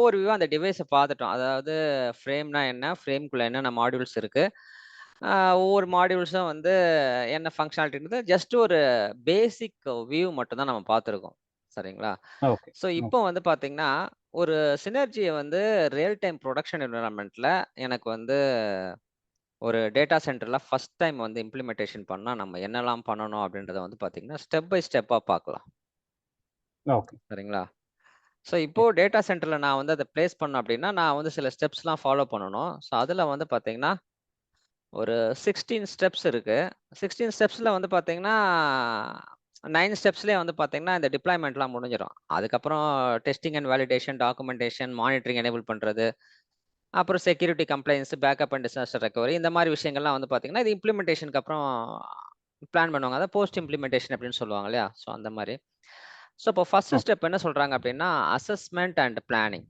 ஓவர்வியூவா அந்த டிவைஸ பார்த்துட்டோம். அதாவது ஃப்ரேம்னா என்ன? ஃப்ரேம்க்குள்ள என்னென்ன மாடியூல்ஸ் இருக்கு? ஒவ்வொரு மாடியூல்ஸும் வந்து என்ன ஃபங்ஷனாலிட்டின்றது ஜஸ்ட் ஒரு பேசிக் வியூ மட்டும் தான் நம்ம பார்த்துருக்கோம். சரிங்களா? ஓகே. ஸோ இப்போ வந்து பார்த்தீங்கன்னா, ஒரு சினர்ஜிய வந்து ரியல் டைம் புரொடக்ஷன் என்வைரன்மென்ட்ல எனக்கு வந்து ஒரு டேட்டா சென்டர்ல ஃபர்ஸ்ட் டைம் வந்து இம்ப்ளிமென்டேஷன் பண்ணா நம்ம என்னலாம் பண்ணணும் அப்படின்றத வந்து பார்த்தீங்கன்னா, ஸ்டெப் பை ஸ்டெப்பா பார்க்கலாம். ஓகே. சரிங்களா? ஸோ இப்போ டேட்டா சென்டர்ல நான் வந்து அத பிளேஸ் பண்ணணும் அப்படின்னா, நான் வந்து சில ஸ்டெப்ஸ்லாம் ஃபாலோ பண்ணணும். ஸோ அதுல வந்து பார்த்தீங்கன்னா, ஒரு 16 ஸ்டெப்ஸ் இருக்கு. 16 ஸ்டெப்ஸ்ல வந்து பார்த்தீங்கன்னா, 9 ஸ்டெப்ஸ்லயே வந்து பார்த்தீங்கன்னா, இந்த டிப்ளாய்மென்ட்லாம் முடிஞ்சிரும். அதுக்கப்புறம் testing and validation, documentation, monitoring enable பண்றது, அப்புறம் security compliance, backup and disaster recovery இந்த மாரி விஷயங்கள்லாம் வந்து பார்த்தீங்கன்னா, இது இம்ப்ளிமென்டேஷனுக்கு அப்புறம் பிளான் பண்ணுவாங்க. அதான் போஸ்ட் இம்ப்ளிமென்டேஷன் அப்படின்னு சொல்லுவாங்க இல்லையா? ஸோ அந்த மாரி. ஸோ இப்போ ஃபர்ஸ்ட் ஓகே. ஸ்டெப் என்ன சொல்றாங்க அப்படின்னா, அசஸ்மென்ட் அண்ட் பிளானிங்.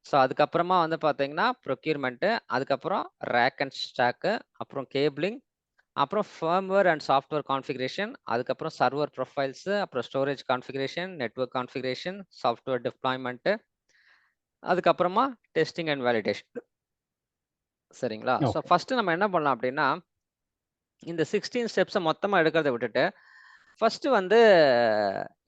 ஸோ அதுக்கப்புறமா வந்து பார்த்தீங்கன்னா, ப்ரொக்யூர்மென்ட்டு, அதுக்கப்புறம் ரேக் அண்ட் ஸ்டாக்கு, அப்புறம் கேபிளிங், அப்புறம் ஃபர்ம்வேர் அண்ட் சாஃப்ட்வேர் கான்ஃபிகரேஷன், அதுக்கப்புறம் சர்வர் ப்ரொஃபைல்ஸு, அப்புறம் storage configuration, network configuration, software deployment, அதுக்கப்புறமா டெஸ்டிங் அண்ட் வேலிடேஷன். சரிங்களா? So okay. ஃபர்ஸ்ட்டு நம்ம என்ன பண்ணலாம் அப்படின்னா, இந்த 16 ஸ்டெப்ஸ மொத்தமா எடுக்கிறத விட்டுட்டு, ஃபர்ஸ்ட்டு வந்து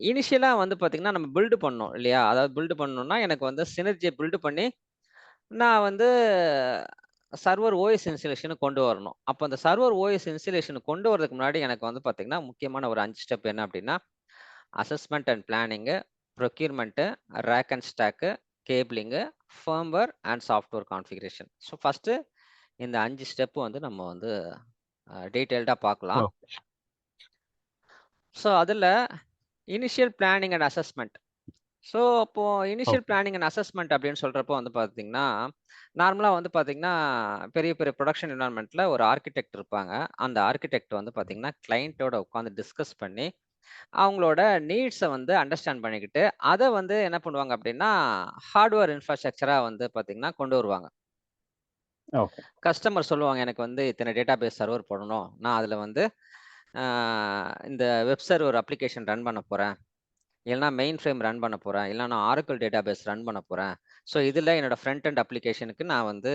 இனிஷியலா வந்து பார்த்தீங்கன்னா, நம்ம பில்ட் பண்ணணும் இல்லையா? அதாவது பில்ட் பண்ணணும்னா, எனக்கு வந்து சினர்ஜிய பில்ட் பண்ணி, நான் வந்து சர்வர் ஓஎஸ் இன்ஸ்டாலேஷனுக்கு கொண்டு வரணும். அப்ப அந்த சர்வர் ஓஎஸ் இன்ஸ்டாலேஷனுக்கு கொண்டு வரதுக்கு முன்னாடி எனக்கு வந்து பார்த்தீங்கன்னா, முக்கியமான ஒரு 5 ஸ்டெப் என்ன அப்படின்னா, assessment and planning, procurement, rack and stack, cabling, firmware and software configuration. So first இந்த 5 ஸ்டெப் வந்து நம்ம வந்து டீட்டெயில்டா பார்க்கலாம். ஓகே. ஸோ அதுல initial planning and assessment. So அப்போ initial okay. Planning and assessment அப்படின்னு சொல்றப்போ வந்து பார்த்தீங்கன்னா, நார்மலா வந்து பார்த்தீங்கன்னா, பெரிய பெரிய புரொடக்ஷன் என்வைரன்மென்ட்ல ஒரு ஆர்க்கிடெக்ட் இருப்பாங்க. அந்த ஆர்க்கிடெக்ட் வந்து பார்த்தீங்கன்னா, கிளையன்ட்டோட உட்கார்ந்து டிஸ்கஸ் பண்ணி, அவங்களோட நீட்ஸ வந்து அண்டர்ஸ்டாண்ட் பண்ணிக்கிட்டு, அத வந்து என்ன பண்ணுவாங்க அப்படின்னா, ஹார்ட்வேர் இன்ஃப்ராஸ்ட்ரக்சரா வந்து பார்த்தீங்கன்னா கொண்டு வருவாங்க. ஓகே. கஸ்டமர் சொல்லுவாங்க, எனக்கு வந்து இத்தனை டேட்டாபேஸ் சர்வர் போடணும். நான் அதுல வந்து அ இந்த வெப் சர்வர் அப்ளிகேஷன் ரன் பண்ண போறேன். இல்லன்னா மெயின் ஃப்ரேம் ரன் பண்ண போறேன். இல்ல நான் ஆரக்கிள் டேட்டாபேஸ் ரன் பண்ண போறேன். ஸோ இதுல என்னோட ஃப்ரண்ட் எண்ட் அப்ளிகேஷனுக்கு நான் வந்து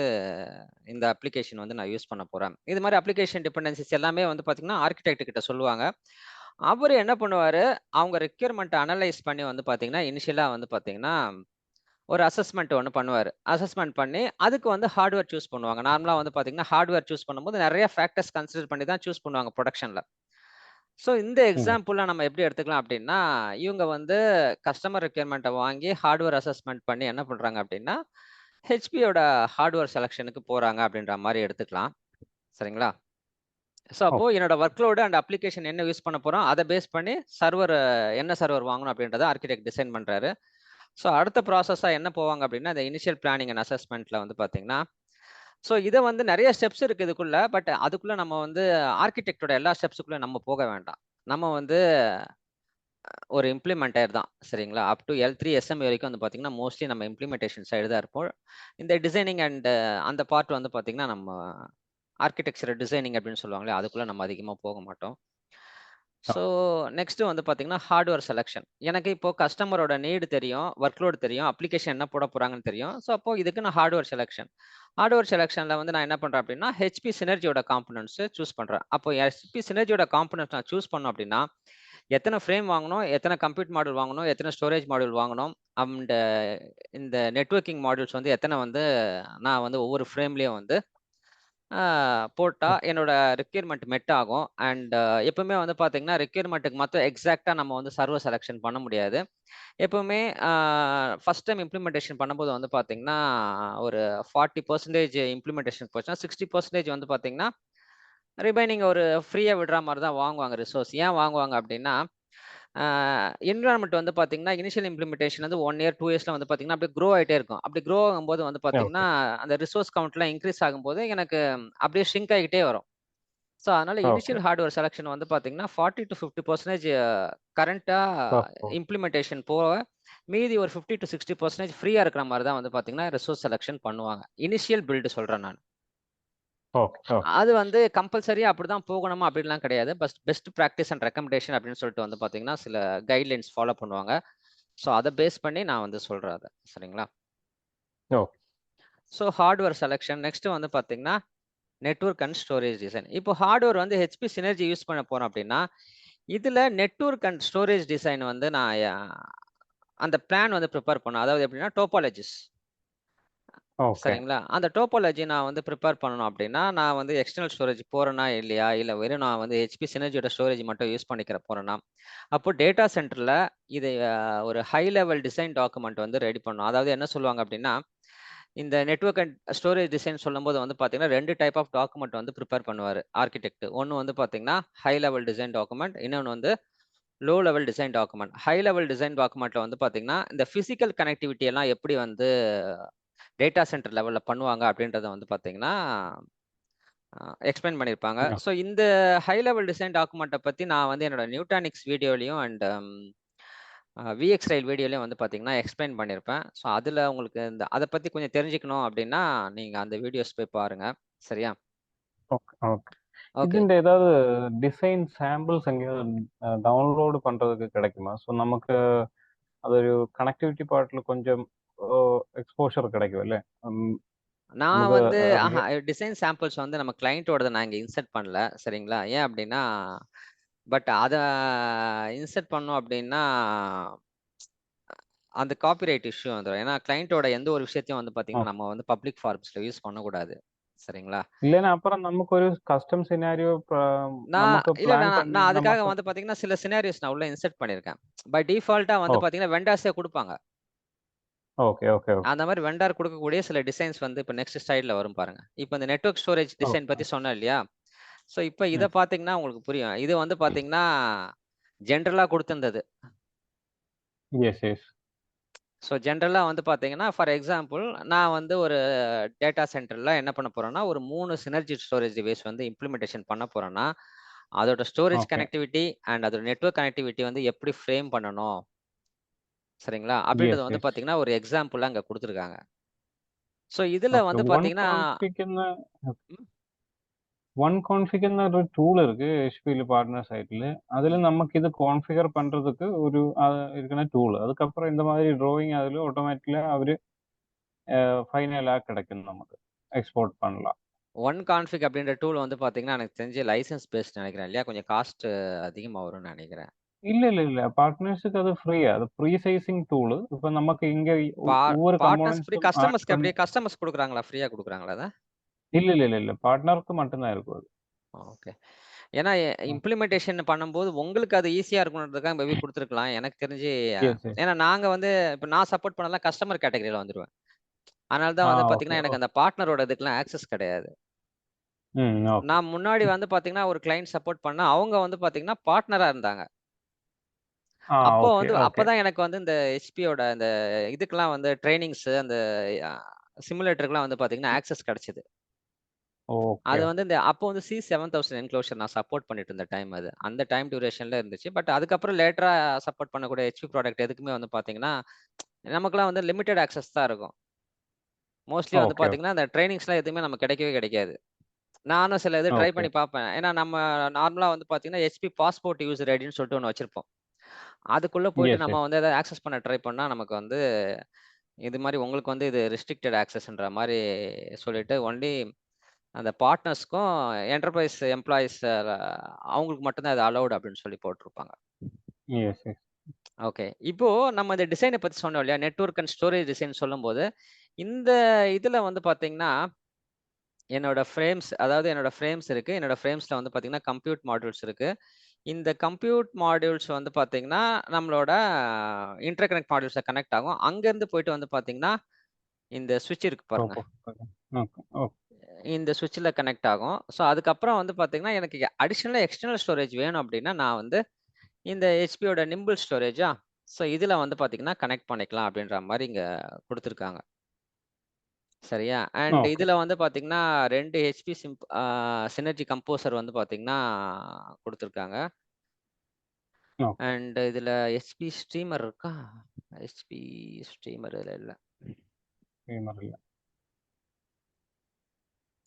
இந்த அப்ளிகேஷன் வந்து நான் யூஸ் பண்ண போறேன். இது மாரி அப்ளிகேஷன் டிபெண்டன்சிஸ் எல்லாமே வந்து பார்த்தீங்கன்னா, ஆர்க்கிடெக்ட் கிட்ட சொல்லுவாங்க. அவரு என்ன பண்ணுவாரு, அவங்க ரிக்யர்மென்ட்ட அனலைஸ் பண்ணி வந்து பார்த்தீங்கன்னா, இனிஷியலா வந்து பார்த்தீங்கன்னா, ஒரு அசஸ்மென்ட் ஒண்ணு பண்ணுவாரு. அசஸ்மென்ட் பண்ணி அதுக்கு வந்து ஹார்ட்வேர் சூஸ் பண்ணுவாங்க. நார்மலா வந்து பார்த்தீங்கன்னா, ஹார்ட்வேர் சூஸ் பண்ணும்போது நெறைய ஃபேக்டர்ஸ் கன்சிடர் பண்ணி தான் சூஸ் பண்ணுவாங்க புரொடக்ஷன்ல. ஸோ இந்த ம். எக்ஸாம்பிள்ல நம்ம எப்படி எடுத்துக்கலாம் அப்படின்னா, இவங்க வந்து கஸ்டமர் ரிக்யர்மென்ட்ட வாங்கி ஹார்ட்வேர் அசஸ்மென்ட் பண்ணி என்ன பண்றாங்க அப்படின்னா, ஹெச்பியோட ஹார்ட்வேர் செலக்ஷனுக்கு போறாங்க அப்படின்ற மாரி எடுத்துக்கலாம். சரிங்களா? ஸோ அப்போ ஓகே. என்னோட வொர்க் லோடு அண்ட் அப்ளிகேஷன் என்ன யூஸ் பண்ண போறோம், அத பேஸ் பண்ணி சர்வர் என்ன சர்வர் வாங்கணும் அப்படின்றத ஆர்க்கிடெக்ட் டிசைன் பண்றாரு. ஸோ அடுத்த ப்ராசஸா என்ன போவாங்க அப்படின்னா, இந்த இனிஷியல் பிளானிங் அண்ட் அசஸ்மென்ட்ல வந்து பார்த்தீங்கன்னா, ஸோ இத வந்து நெறைய ஸ்டெப்ஸ் இருக்கு இதுக்குள்ள. பட் அதுக்குள்ள நம்ம வந்து ஆர்க்கிடெக்ட்டோட எல்லா ஸ்டெப்ஸ்க்குள்ள நம்ம போக வேண்டாம். நம்ம வந்து ஒரு இம்ப்ளிமெண்டர் தான். சரிங்களா? அப் டூ L3 SM வரைக்கும் வந்து பார்த்தீங்கன்னா, மோஸ்ட்லி நம்ம இம்ப்ளிமெண்டேஷன் சைடு தான் இருப்போம். இந்த டிசைனிங் அண்ட் அந்த பார்ட் வந்து பார்த்தீங்கன்னா, நம்ம ஆர்க்கிடெக்சர் டிசைனிங் அப்படின்னு சொல்லுவாங்கல்ல, அதுக்குள்ள நம்ம அதிகமா போக மாட்டோம். ஸோ நெக்ஸ்ட் வந்து பார்த்தீங்கன்னா, ஹார்ட்வேர் செலக்ஷன். எனக்கு இப்போ கஸ்டமரோட நீடு தெரியும், வொர்க் லோட் தெரியும், அப்ளிகேஷன் என்ன போட போறாங்கன்னு தெரியும். ஸோ அப்போ இதுக்கு நான் ஹார்ட்வேர் செலக்ஷன். ஹார்ட்வேர் செலக்ஷன்ல வந்து நான் என்ன பண்றேன் அப்படின்னா, ஹெச்பி சினர்ஜியோட காம்போனன்ட்ஸ் சூஸ் பண்றேன். அப்போ ஹெச்பி சினர்ஜியோட காம்போனன்ட்ஸ் நான் சூஸ் பண்ணோம் அப்படின்னா, எத்தன ஃப்ரேம் வாங்கணும், எத்தன கம்ப்யூட் மாடியூல் வாங்கணும், எத்தன ஸ்டோரேஜ் மாடியூல் வாங்கணும், அண்ட் இந்த நெட்வொர்க்கிங் மாடியூல்ஸ் வந்து எத்தன வந்து நான் வந்து ஒவ்வொரு ஃப்ரேம்லயும் வந்து ஆ போட்டா ஓகே. என்னோட ரிக்யர்மென்ட் மெட் ஆகும். அண்ட் எப்பவுமே வந்து பார்த்தீங்கன்னா, ரிக்யர்மென்ட்க்கு மட்டும் எக்ஸாக்ட்டா நம்ம வந்து சர்வர் செலக்ஷன் பண்ண முடியாது. எப்பவுமே ஃபர்ஸ்ட் டைம் இம்ப்ளிமெண்டேஷன் பண்ணும்போது வந்து பார்த்தீங்கன்னா, ஒரு 40% இம்ப்ளிமெண்டேஷன் போச்சுன்னா, 60% வந்து பார்த்தீங்கன்னா, ரிமைனிங் ஒரு ஃப்ரீயா விடுற மாரி தான் வாங்குவாங்க ரிசோர்ஸ். ஏன் வாங்குவாங்க அப்டின்னா, ஆ என்விரான்மென்ட் வந்து பார்த்தீங்கன்னா, இனிஷியல் இம்ப்ளிமெண்டேஷன் வந்து 1 இயர், 2 இயர்ஸ்ல வந்து பார்த்தீங்கன்னா, அப்படியே குரோ ஆயிட்டே இருக்கும். அப்படி குரோ ஆகும்போது வந்து பார்த்தீங்கன்னா, ஓகே. அந்த ரிசோர்ஸ் கவுண்ட்லாம் இன்கிரீஸ் ஆகும்போது எனக்கு அப்படியே ஷ்ரிங்க் ஆகிட்டே வரும். ஸோ, அதனால ஓகே. இனிஷியல் ஹார்ட்வேர் செலக்ஷன் வந்து பார்த்தீங்கன்னா, 40-50% கரண்ட்டா ஓஹோ! இம்ப்ளிமெண்டேஷன் போக, மீதி ஒரு 50-60% ஃப்ரீயா இருக்கிற மாரி தான் வந்து பார்த்தீங்கன்னா, ரிசோர்ஸ் செலக்ஷன் பண்ணுவாங்க. இனிஷியல் பில்ட் சொல்றேன் நானு. ஓகே. ஓகே. அது வந்து கம்பல்சரியா அப்படிதான் போகணுமா அப்படின்லாம் கிடையாது. பெஸ்ட் பிராக்டிஸ் அண்ட் ரெக்கமெண்டேஷன் அப்படின்னு சொல்லிட்டு வந்து பார்த்தீங்கன்னா, சில கைட்லைன்ஸ் ஃபாலோ பண்ணுவாங்க. ஸோ அத பேஸ் பண்ணி நான் வந்து சொல்றேன் அத. சரிங்களா? Okay. So hardware selection next வந்து பார்த்தீங்கன்னா நெட்வொர்க் அண்ட் ஸ்டோரேஜ் டிசைன். இப்போ ஹார்ட்வேர் வந்து ஹெச்பி சினர்ஜி யூஸ் பண்ண போறோம் அப்படின்னா, இதுல நெட்வொர்க் அண்ட் ஸ்டோரேஜ் டிசைன் வந்து நான் அந்த பிளான் வந்து ப்ரிப்பேர் பண்ணணும். அதாவது எப்படின்னா டோபாலஜிஸ். ஓகே. சரிங்களா? அந்த டோபாலஜி நான் வந்து ப்ரிப்பேர் பண்ணணும் அப்படின்னா, நான் வந்து எக்ஸ்டர்னல் ஸ்டோரேஜ் போறேனா இல்லையா? இல்ல வெறும் நான் வந்து ஹெச்பி சினர்ஜியோட ஸ்டோரேஜ் மட்டும் யூஸ் பண்ணிக்கிற போறேனா? அப்போ டேட்டா சென்டர்ல இது ஒரு ஹை லெவல் டிசைன் டாக்குமெண்ட் வந்து ரெடி பண்ணணும். அதாவது என்ன சொல்லுவாங்க அப்படின்னா, இந்த நெட்வொர்க் அண்ட் ஸ்டோரேஜ் டிசைன் சொல்லும்போது வந்து பார்த்தீங்கன்னா, 2 டைப் ஆஃப் டாக்குமெண்ட் வந்து ப்ரிப்பேர் பண்ணுவாரு ஆர்க்கிடெக்ட். ஒண்ணு வந்து பார்த்தீங்கன்னா, ஹை லெவல் டிசைன் டாக்குமெண்ட். இன்னொன்னு வந்து low level design document. High level design டாக்குமெண்ட்ல வந்து பார்த்தீங்கன்னா, இந்த பிசிக்கல் கனெக்டிவிட்டி எல்லாம் எப்படி வந்து டேட்டா சென்டர் லெவல்ல பண்ணுவாங்க அப்படின்றத வந்து பார்த்தீங்கன்னா, எக்ஸ்பிளைன் பண்ணியிருப்பாங்க. ஓ ஸோ இந்த ஹை லெவல் டிசைன் டாக்குமெண்ட்ட பத்தி நான் வந்து என்னோட நியூட்டானிக்ஸ் வீடியோலயும் அண்ட் விஎக்ஸ் ரயில் வீடியோலயும் வந்து பார்த்தீங்கன்னா, எக்ஸ்பிளைன் பண்ணியிருப்பேன். ஸோ அதுல உங்களுக்கு அத பத்தி கொஞ்சம் தெரிஞ்சுக்கணும் அப்படின்னா, நீங்க அந்த வீடியோஸ் போய் பாருங்க. சரியா? ஓகே. ஓகே. ஓகே. ഇതിന്റെ ഏதாவது ഡിസൈൻ സാമ്പിൾസ് എങ്കിലും ഡൗൺലോഡ് பண்றதுக்கு கிடைக்குமா? ஸோ நமக்கு അതൊരു കണക്ടിവിറ്റി പാർട്ടിൽ கொஞ்சம் எக்ஸ்போஷர் கிடைக்கும் இல்ல? ம், நான் நமக்கு வந்து ரிய டிசைன் சாம்பிள்ஸ் வந்து நம்ம கிளையண்ட்டோடத நான் இங்க இன்சர்ட் பண்ணல. சரிங்களா? ஏன் அப்படின்னா, பட் அத இன்சர்ட் பண்ணோம் அப்படின்னா, அந்த காப்பிரைட் இஷ்யூ வந்துரும். ஏன்னா கிளையண்ட்டோட எந்த ஒரு விஷயத்தையும் வந்து பார்த்தீங்கன்னா, நம்ம வந்து பப்ளிக் ஃபாரம்ஸ்ல யூஸ் பண்ணக்கூடாது. சரிங்களா? இல்லைன்னா அப்புறம் நமக்கு ஒரு கஸ்டம் சினாரியோ நான் நமக்கு இல்ல பிளான் நான் பண்ணி நான் அதுக்காக நமக்கு வந்து பார்த்தீங்கன்னா, சில சினாரியோஸ் நான் உள்ள இன்சர்ட் பண்ணியிருக்கேன். பை டிஃபால்ட்டா வந்து ஓகே. பார்த்தீங்கன்னா, வெண்டார்ஸே குடுப்பாங்க. ஓகே. ஓகே. ஓகே. அந்த மாரி வெண்டார் குடுக்கக்கூடிய சில டிசைன்ஸ் வந்து இப்ப நெக்ஸ்ட் ஸ்லைட்ல வரும் பாருங்க. இப்ப இந்த நெட்வொர்க் ஸ்டோரேஜ் டிசைன் ஓகே. பத்தி சொன்னேன் இல்லையா? ஸோ இப்ப இத ம். பார்த்தீங்கன்னா உங்களுக்கு புரியும். இது வந்து பார்த்தீங்கன்னா, ஜெனரலா குடுத்திருந்தது. S, S. ஸோ ஜெனரலா வந்து பார்த்தீங்கன்னா, ஃபார் எக்ஸாம்பிள் நான் வந்து ஒரு டேட்டா சென்டர்ல என்ன பண்ண போறேன்னா, ஒரு 3 சினர்ஜி ஸ்டோரேஜ் டிவைஸ் வந்து இம்ப்ளிமென்டேஷன் பண்ண போறேன்னா, அதோட ஸ்டோரேஜ் ஓகே. கனெக்டிவிட்டி அண்ட் அதோட நெட்வொர்க் கனெக்டிவிட்டி வந்து எப்படி ஃப்ரேம் பண்ணணும்? சரிங்களா? அப்படின்றத எஸ், வந்து எஸ். பார்த்தீங்கன்னா, ஒரு எக்ஸாம்பிளா அங்க குடுத்துருக்காங்க. ஸோ இதுல ஓகே. வந்து பார்த்தீங்கன்னா വൺ കോൺഫിഗ് എന്നൊരു ടൂൾ இருக்கு HPல பார்ட்னர் சைட்ல. அதுல ம். நமக்கு இது கான்ஃபிகர் பண்றதுக்கு ஒரு இருக்கிற டூல். அதுக்கப்புறம் இந்த மாதிரி டிராயிங் அதுல ஆட்டோமேட்டிக்கலா அவரு ஃபைனலா கிடைக்கும் நமக்கு. எக்ஸ்போர்ட் பண்ணலாம். ஒன் கான்ஃபிக் அப்படின்ற டூல் வந்து பார்த்தீங்கன்னா, எனக்கு தெரிஞ்சு லைசென்ஸ் பேஸ்ட் நெனைக்கிறேன் இல்லையா? கொஞ்சம் காஸ்ட் அதிகமா வரும்னு நெனைக்கிறேன். இல்ல. பார்ட்னர்ஸ்க்கு அது ஃப்ரீயா. அது ப்ரீ சைசிங் டூல். இப்ப நமக்கு இங்க பா ஒவ்வொரு பார்ட்னர்ஸ் ஃப்ரீ கம்போனன்ட்ஸும் ஆட் கஸ்டமர்ஸ்க்கு பண்ணி எப்படி கஸ்டமர்ஸ் குடுக்குறாங்களா? ஃப்ரீயா குடுக்குறாங்களா அத? இல்ல. பார்ட்னருக்கு மட்டும் தான் இருக்கும் அது. ஓகே. ஏன்னா ம். இம்ப்ளிமென்டேஷன் பண்ணும்போது உங்களுக்கு அது ஈஸியா இருக்கணுன்றதுக்காக மேபி குடுத்துருக்கலாம். எனக்கு தெரிஞ்சு எஸ். ஏன்னா நாங்க வந்து இப்ப நான் சப்போர்ட் பண்ணதெல்லாம் கஸ்டமர் கேட்டகரில வந்துருவேன். அதனால தான் வந்து ஓகே. பார்த்தீங்கன்னா, எனக்கு அந்த பார்ட்னரோட இதுக்கெல்லாம் ஆக்சஸ் கிடையாது. ஓகே. நான் முன்னாடி வந்து பார்த்தீங்கன்னா, ஒரு கிளையண்ட் சப்போர்ட் பண்ணேன். அவங்க வந்து பார்த்தீங்கன்னா, பார்ட்னரா இருந்தாங்க. அப்போ வந்து ஓகே. அப்பதான் எனக்கு வந்து இந்த ஹெச்பியோட இந்த இதுக்கெல்லாம் வந்து ட்ரெய்னிங்ஸ் அந்த அ சிமுலேட்டருக்குலாம் வந்து பார்த்தீங்கன்னா, ஆக்சஸ் கிடைச்சது. ஓகே. அது வந்து இந்த அப்போ வந்து C7000 என்க்ளோஷர் நான் சப்போர்ட் பண்ணிட்டு இருந்த டைம் அது. அந்த டைம் டியூரேஷன்ல இருந்துச்சு. பட் அதுக்கப்புறம் லேட்டரா சப்போர்ட் பண்ணக்கூடிய ஹெச்பி ப்ராடக்ட் எதுக்குமே வந்து பார்த்தீங்கன்னா, நமக்கெல்லாம் வந்து லிமிட்டட் ஆக்சஸ் தான் இருக்கும். மோஸ்ட்லி வந்து ஓகே. பார்த்தீங்கன்னா, அந்த ட்ரெய்னிங்ஸ்லாம் எதுவுமே நமக்கு கிடைக்கவே கிடைக்காது. நானும் சில இது ட்ரை ஓகே. பண்ணி பார்ப்பேன். ஏன்னா நம்ம நார்மலா வந்து பார்த்தீங்கன்னா, ஹெச்பி பாஸ்போர்ட் யூசர் ஐடின்னு சொல்லிட்டு ஒண்ணு வச்சிருப்போம். அதுக்குள்ள போயிட்டு எஸ். நம்ம வந்து எதாவது ஆக்சஸ் பண்ண ட்ரை பண்ணா, நமக்கு வந்து இது மாரி உங்களுக்கு வந்து இது ரெஸ்ட்ரிக்டட் ஆக்சஸ்ன்ற மாரி சொல்லிட்டு ஒன்லி அந்த பார்ட்னர்ஸ்க்கும், என்டர்பிரைஸ் எம்ப்ளாயீஸ் அவங்களுக்கு மட்டும் தான் இது அலோவ்ட் அப்படின்னு சொல்லி போட்டிருப்பாங்க. எஸ். ஓகே. இப்போ நம்ம இந்த டிசைன பத்தி சொன்னோம் இல்லையா? நெட்வொர்க் அண்ட் ஸ்டோரேஜ் டிசைன் சொல்லும்போது, இந்த இதுல வந்து பார்த்தீங்கன்னா, என்னோட ஃப்ரேம்ஸ் இருக்கு. என்னோட ஃப்ரேம்ஸ்ல வந்து பார்த்தீங்கன்னா, கம்ப்யூட் மாடியூல்ஸ் இருக்கு. இந்த கம்ப்யூட் மாடியூல்ஸ் வந்து பார்த்தீங்கன்னா, நம்மளோட இன்டர்கனெக்ட் மாடியூல்ஸ்ல கனெக்ட் ஆகும். அங்கருந்து போயிட்டு வந்து பார்த்தீங்கன்னா, இந்த ஸ்விட்ச் இருக்கு பாருங்க. ஓகே. ஓகே. இந்த ஸ்விட்ச்ல கனெக்ட் ஆகும். ஸோ அதுக்கப்புறம் வந்து பார்த்தீங்கன்னா, எனக்கு அடிஷனலா எக்ஸ்டர்னல் ஸ்டோரேஜ் வேணும் அப்டின்னா, நான் வந்து இந்த ஹெச்பியோட நிம்பிள் ஸ்டோரேஜா, ஸோ இதுல வந்து பார்த்தீங்கன்னா, கனெக்ட் பண்ணிக்கலாம் அப்டின்ற மாரி இங்க குடுத்துருக்காங்க. சரியா? And okay. இதுல வந்து பார்த்தீங்கன்னா, 2 ஹெச்பி சினர்ஜி கம்போசர் வந்து பார்த்தீங்கன்னா குடுத்துருக்காங்க. ஓகே. அண்ட் இதுல ஹெச்பி ஸ்ட்ரீமர் இருக்கா? ஹெச்பி ஸ்ட்ரீமர் இதுல இல்ல. ஃபீமர் இல்ல.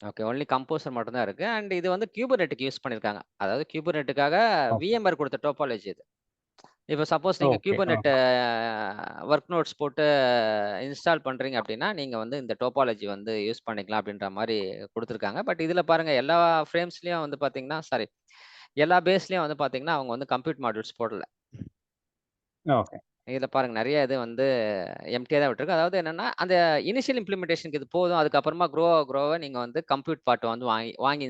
ஓகே. ஒன்லி கம்போசர் மட்டும் தான் இருக்கு. அண்ட் இது வந்து குபர்நெட்டுக்கு யூஸ் பண்ணியிருக்காங்க. அதாவது குபர்நெட்டுக்காக ஓகே. விஎம்ஆர் குடுத்த டோபாலஜி இது. இப்போ சப்போஸ் நீங்க ஓகே. Kubernetes ஒர்க் நோட்ஸ் போட்டு இன்ஸ்டால் பண்றீங்க அப்படின்னா, நீங்க வந்து இந்த டோபாலஜி வந்து யூஸ் பண்ணிக்கலாம் அப்படின்ற மாரி குடுத்துருக்காங்க. பட் இதுல பாருங்க எல்லா ஃப்ரேம்ஸ்லயும் வந்து பார்த்தீங்கன்னா, சாரி எல்லா பேஸ்லயும் வந்து பார்த்தீங்கன்னா, அவங்க வந்து கம்ப்யூட் மாடியூல்ஸ் போடல. ஓகே. இதுல பாருங்க நெறைய இது வந்து எம்ப்டியா தான் விட்டுருக்கு. அதாவது என்னன்னா, அந்த இனிஷியல் இம்ப்ளிமெண்டேஷன்க்கு இது போதும். அதுக்கப்புறமா குரோவ நீங்க வந்து கம்ப்யூட் பார்ட் வந்து வாங்கி வாங்கி